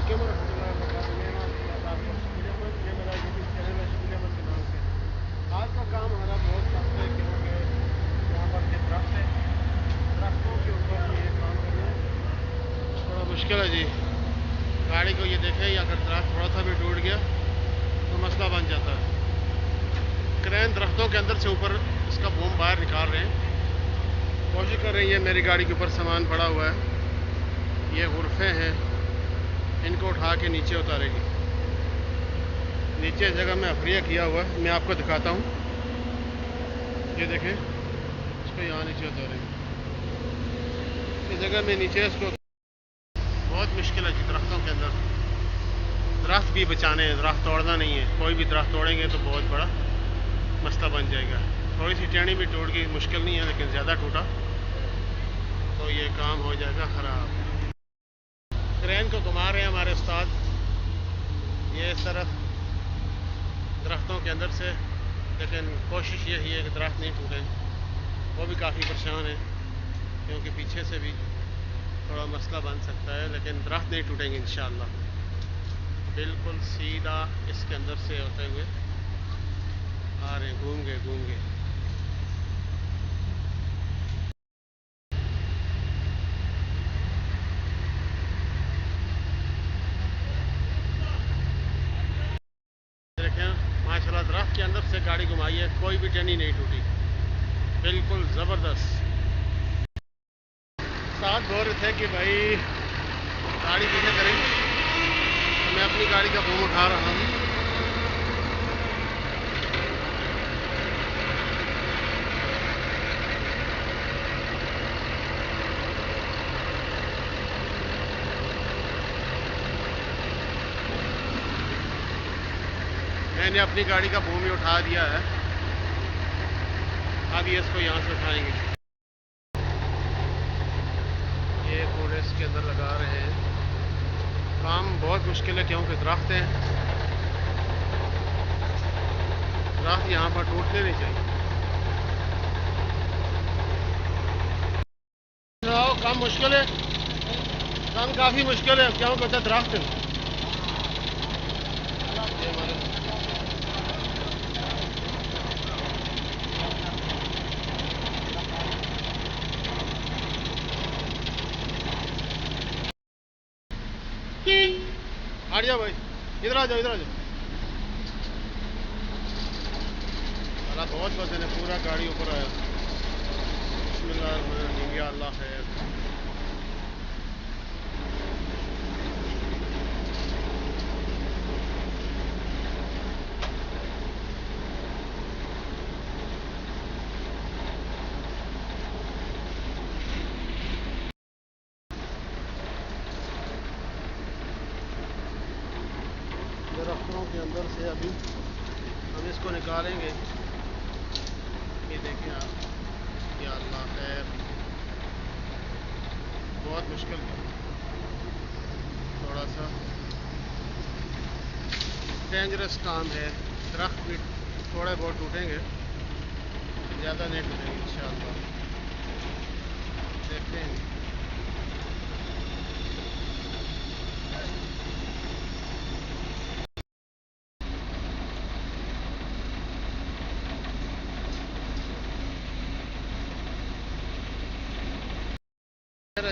वालेकुम रहमतुल्लाहि व बरकातहू। ये मेरा यूट्यूब चैनल है शकील अहमद के नाम से। आज का काम हमारा बहुत सख्त है क्योंकि यहाँ पर ये दरख्त है, दरख्तों के ऊपर ये काम करना थोड़ा मुश्किल है जी। गाड़ी को ये देखें, अगर दरख्त थोड़ा सा भी टूट गया तो मसला बन जाता है। क्रेन दरख्तों के अंदर से ऊपर इसका बूम बाहर निकाल रहे हैं, कोशिश कर रही है। मेरी गाड़ी के ऊपर सामान पड़ा हुआ है, ये गुरफे हैं, इनको उठा के नीचे उतारेगी। नीचे जगह में अफरिया किया हुआ है, मैं आपको दिखाता हूँ। ये देखें, इसको यहाँ नीचे उतारेगी। इस जगह में नीचे इसको बहुत मुश्किल है जी। दरख्तों के अंदर दरख्त भी बचाने हैं, दरख्त तोड़ना नहीं है। कोई भी दरख्त तोड़ेंगे तो बहुत बड़ा मसला बन जाएगा। थोड़ी सी टेढ़ी भी टूट गई, मुश्किल नहीं है, लेकिन ज़्यादा टूटा तो ये काम हो जाएगा ख़राब। क्रेन को घुमा रहे हैं हमारे उस्ताद, ये इस तरफ दरख्तों के अंदर से, लेकिन कोशिश यही है कि दरख्त नहीं टूटें। वो भी काफ़ी परेशान है क्योंकि पीछे से भी थोड़ा मसला बन सकता है, लेकिन दरख्त नहीं टूटेंगे इंशाअल्लाह। बिल्कुल सीधा इसके अंदर से होते हुए आ रहे हैं, घूम गए। माशाल्लाह दरख्त के अंदर से गाड़ी घुमाई है, कोई भी टहनी नहीं टूटी, बिल्कुल ज़बरदस्त। साथ बोल रहे थे कि भाई गाड़ी पीछे करें, तो मैं अपनी गाड़ी का बूम उठा रहा हूँ। मैंने अपनी गाड़ी का बूम ही उठा दिया है, अब ये इसको यहाँ से उठाएंगे। ये पूरे इसके अंदर लगा रहे हैं। काम बहुत मुश्किल है क्योंकि दरख्त हैं, दरख्त यहाँ पर टूटने नहीं चाहिए। काम मुश्किल है, काम काफ़ी मुश्किल है क्योंकि दरख्त है। हट जाओ भाई, इधर आ जाओ। अल्लाह बहुत वजन है, पूरा गाड़ी ऊपर आया। बिस्मिल्लाह, या अल्लाह खैर। दरख्तों के अंदर से अभी हम इसको निकालेंगे। ये देखें आप, या अल्लाह खैर, बहुत मुश्किल है, थोड़ा सा डेंजरस काम है। दरख्त भी थोड़े बहुत टूटेंगे, ज़्यादा नहीं टूटेंगे इंशाअल्लाह। देखते हैं।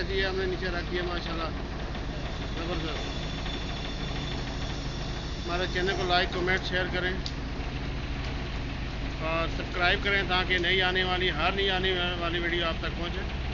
जी हमने नीचे रख दिया माशाल्लाह, ज़बरदस्त। हमारे चैनल को लाइक, कमेंट, शेयर करें और सब्सक्राइब करें ताकि हर नई आने वाली वीडियो आप तक पहुंचे।